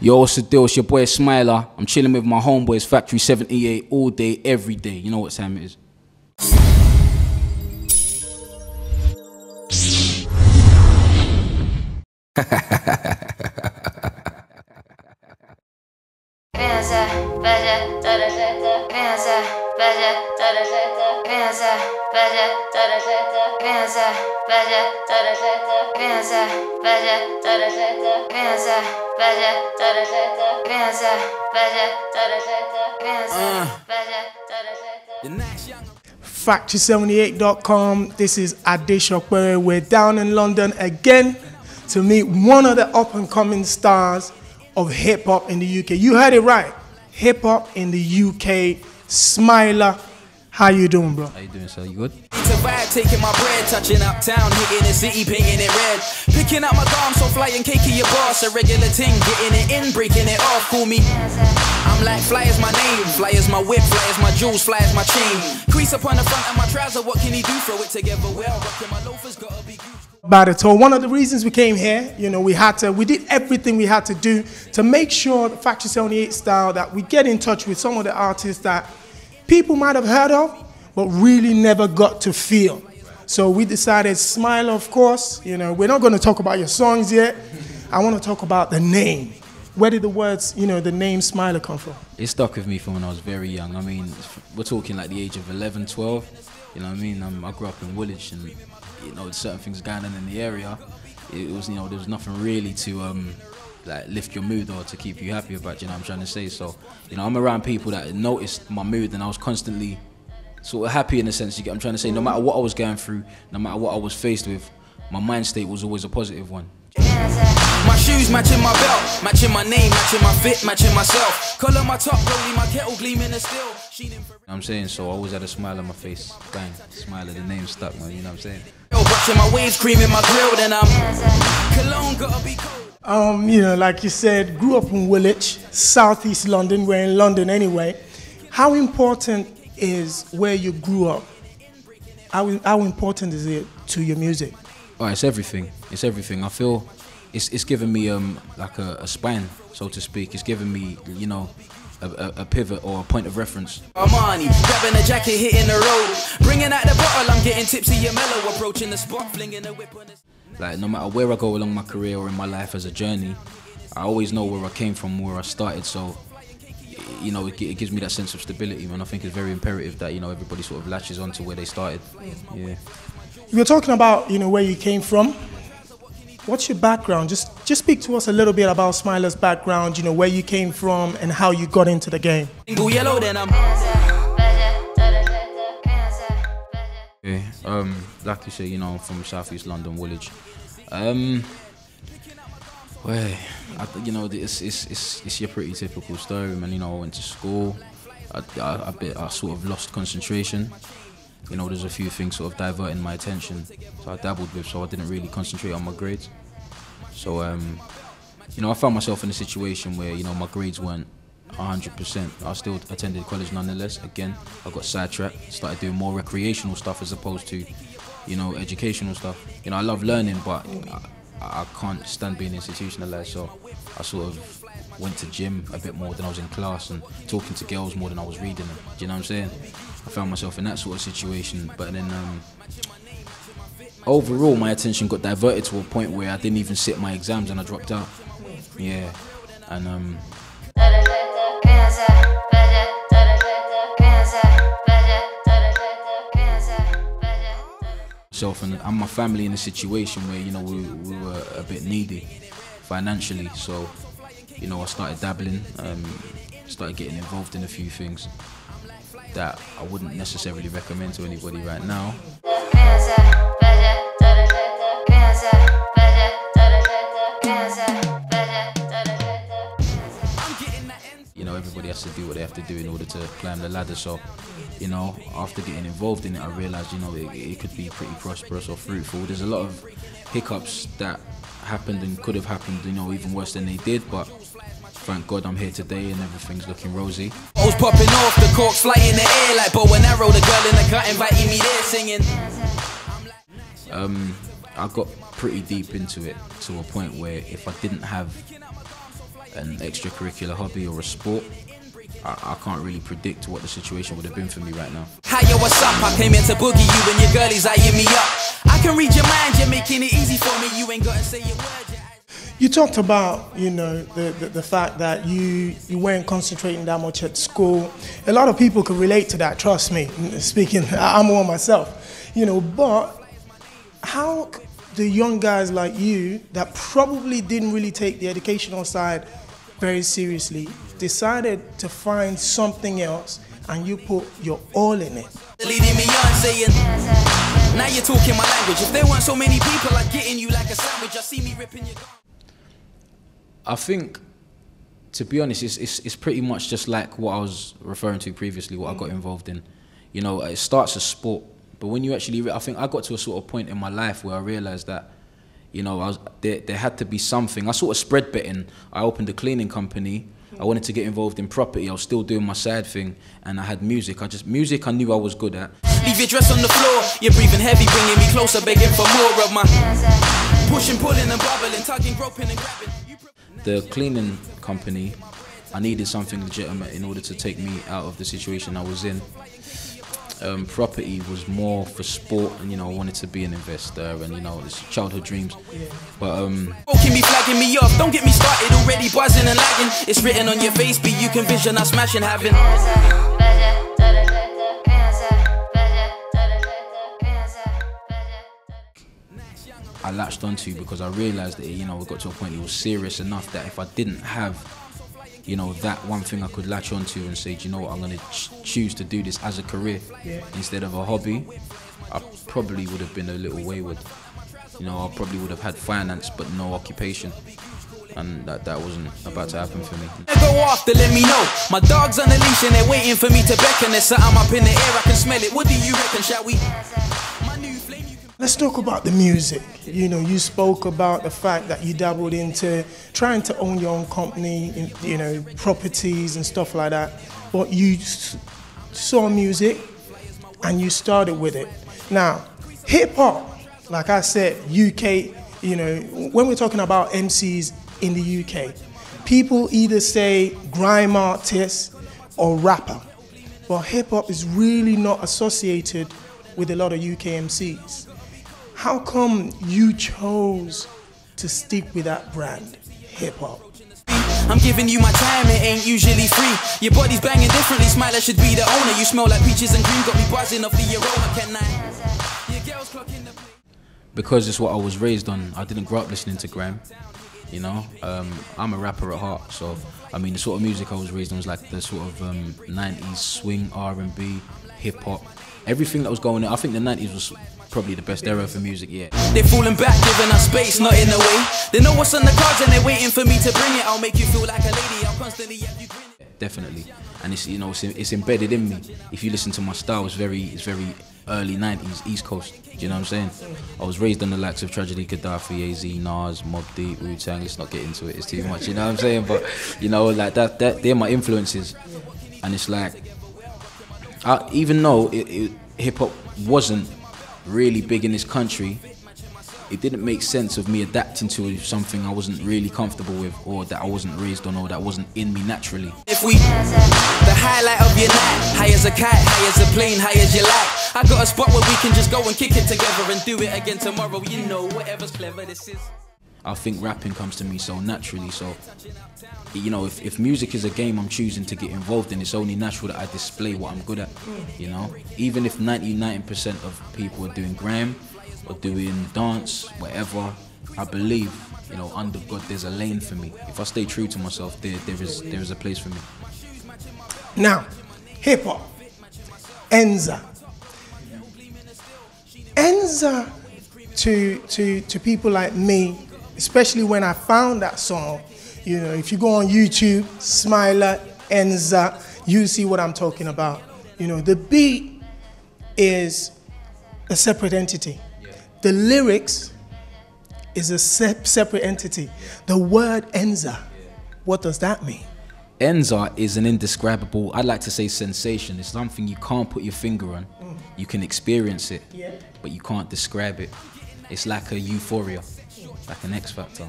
Yo, what's the deal? It's your boy SMILER. I'm chilling with my homeboys, Factory78, all day, every day. You know what time it is. Factory78.com. This is Sope. We're down in London again to meet one of the up-and-coming stars of hip-hop in the UK. You heard it right. Hip-hop in the UK. SMILER. How you doing, bro? How you doing, sir? You good? Taking my bread, touching uptown, hitting the city, painting it red. Picking up my gum, so flying cakey, your boss, a regular ting, getting it in, breaking it off, call me. I'm like, fly is my name, fly is my whip, fly is my jewels, fly is my chain. Crease upon the front of my trouser, what can he do? Throw it together well, rocking my loafers, gotta be good. About it. So one of the reasons we came here, you know, we did everything we had to do to make sure the Factory78 style that we get in touch with some of the artists that people might have heard of, but really never got to feel. So we decided SMILER, of course. You know, we're not going to talk about your songs yet. I want to talk about the name. Where did the words, you know, the name SMILER come from? It stuck with me from when I was very young. I mean, we're talking like the age of 11, 12. You know what I mean? I grew up in Woolwich, and you know, certain things going on in the area. It was, you know, there was nothing really to like lift your mood or to keep you happy about. You know what I'm trying to say? So, you know, I'm around people that noticed my mood, and I was constantly sort of happy in the sense, you get what I'm trying to say. No matter what I was going through, no matter what I was faced with, my mind state was always a positive one. My shoes matching my belt, matching my name, matching my fit, matching myself. Color my top, rolling my kettle, gleaming still. You know what I'm saying? So I always had a smile on my face. Bang, SMILER, the name stuck, man. You know what I'm saying? Brushing my waves, creaming my grill, then I'm cologne, gotta be cold. You know, like you said, grew up in Woolwich, southeast London. We're in London anyway. How important is where you grew up? How important is it to your music? Oh, it's everything. It's everything. I feel it's given me like a spine, so to speak. It's given me, you know, a pivot or a point of reference. Armani, grabbing a jacket, hitting the road, bringing out the bottle. I'm getting tipsy and mellow, approaching the spot, flinging the whip on this. Like, no matter where I go along my career or in my life as a journey, I always know where I came from, where I started. So, you know, it gives me that sense of stability, man. I think it's very imperative that, you know, everybody sort of latches on to where they started. Yeah. You're talking about, you know, where you came from. What's your background? Just speak to us a little bit about SMILER's background, you know, where you came from and how you got into the game. Okay, like you say, you know, I'm from Southeast London, Woolwich. Well, you know, it's your pretty typical story, man. You know, I went to school. I sort of lost concentration. You know, there's a few things sort of diverting my attention, so I dabbled with, so I didn't really concentrate on my grades. So, you know, I found myself in a situation where, you know, my grades weren't 100%. I still attended college nonetheless. Again, I got sidetracked, started doing more recreational stuff as opposed to, you know, educational stuff. You know, I love learning, but I can't stand being institutionalized, so I sort of went to gym a bit more than I was in class and talking to girls more than I was reading them. Do you know what I'm saying? I found myself in that sort of situation, but then overall my attention got diverted to a point where I didn't even sit my exams and I dropped out. Yeah, and myself and my family in a situation where, you know, we were a bit needy financially, so, you know, I started dabbling, started getting involved in a few things that I wouldn't necessarily recommend to anybody right now. You know, everybody has to do what they have to do in order to climb the ladder. So, you know, after getting involved in it, I realized, you know, it could be pretty prosperous or fruitful. There's a lot of hiccups that happened and could have happened, you know, even worse than they did, but thank God I'm here today and everything's looking rosy. I was popping off, the corks fly in the air like bow and arrow. The girl in the cut inviting me there singing. I got pretty deep into it to a point where if I didn't have an extracurricular hobby or a sport, I can't really predict what the situation would have been for me right now. Hi, yo, what's up? I came here to boogie you and your girlies eyeing me up. I can read your mind, you're making it easy for me. You ain't gotta say your words. You talked about, you know, the fact that you weren't concentrating that much at school. A lot of people can relate to that, trust me. Speaking, I'm one myself, you know, but how the young guys like you that probably didn't really take the educational side very seriously decided to find something else and you put your all in it? Leading me on saying, now you're talking my language. If there weren't so many people, I'd get in you like a sandwich. I see me ripping your... I think, to be honest, it's pretty much just like what I was referring to previously, what I got involved in. You know, it starts as sport, but when you actually, I think I got to a sort of point in my life where I realized that, you know, there had to be something. I sort of spread betting. I opened a cleaning company. I wanted to get involved in property. I was still doing my side thing, and I had music. Music I knew I was good at. Leave your dress on the floor. You're breathing heavy, bringing me closer, begging for more of my pushing, pulling, and bubbling, tugging, groping, and grabbing. The cleaning company, I needed something legitimate in order to take me out of the situation I was in. Property was more for sport, and you know, I wanted to be an investor, and you know, it's childhood dreams. But keep me flagging me off, don't get me started already buzzing and lagging. It's written on your face, but you can vision us smashing, having. I latched onto because I realized that, you know, it got to a point it was serious enough that if I didn't have, you know, that one thing I could latch onto and say, do you know what, I'm going to choose to do this as a career instead of a hobby, I probably would have been a little wayward. You know, I probably would have had finance but no occupation, and that wasn't about to happen for me. Go off to let me know. My dog's on the leash and they're waiting for me to beckon. There's something up in the air, I can smell it. What do you reckon, shall we? Let's talk about the music. You know, you spoke about the fact that you dabbled into trying to own your own company, you know, properties and stuff like that. But you saw music and you started with it. Now, hip hop, like I said, UK, you know, when we're talking about MCs in the UK, people either say grime artist or rapper. But hip hop is really not associated with a lot of UK MCs. How come you chose to stick with that brand, hip-hop? I'm giving you my time, it ain't usually free. Your body's banging differently, SMILER should be the owner. You smell like peaches and cream, got me buzzing off the aroma, can I? Your girl's clocking the... Because it's what I was raised on. I didn't grow up listening to grime, you know. I'm a rapper at heart, so, I mean, the sort of music I was raised on was like the sort of 90s swing, R&B, hip-hop. Everything that was going on, I think the 90s was probably the best era for music, yeah. They're falling back, giving us space, not in the way. They know what's on the cards and they're waiting for me to bring it. I'll make you feel like a lady, I'll constantly have you grin. Definitely, and it's, you know, it's embedded in me. If you listen to my style, it's very early 90s, East Coast. Do you know what I'm saying? I was raised on the likes of Tragedy, Gaddafi, AZ, Nas, Mobb Deep, Wu-Tang. Let's not get into it, it's too much, you know what I'm saying? But, you know, like that they're my influences. And it's like, even though hip-hop wasn't really big in this country, it didn't make sense of me adapting to something I wasn't really comfortable with, or that I wasn't raised on, or that wasn't in me naturally. If we, the highlight of your night, high as a kite, high as a plane, high as you like. I got a spot where we can just go and kick it together and do it again tomorrow. You know, whatever's clever this is. I think rapping comes to me so naturally, so, you know, if music is a game I'm choosing to get involved in, it's only natural that I display what I'm good at, you know? Even if 99% of people are doing grime or doing dance, whatever, I believe, you know, under God, there's a lane for me. If I stay true to myself, there is a place for me. Now, hip-hop, Enza. Enza, to people like me, especially when I found that song, you know, if you go on YouTube, SMILER, Enza, you see what I'm talking about. You know, the beat is a separate entity. The lyrics is a separate entity. The word Enza, what does that mean? Enza is an indescribable, I'd like to say sensation. It's something you can't put your finger on. You can experience it, but you can't describe it. It's like a euphoria, like an X Factor.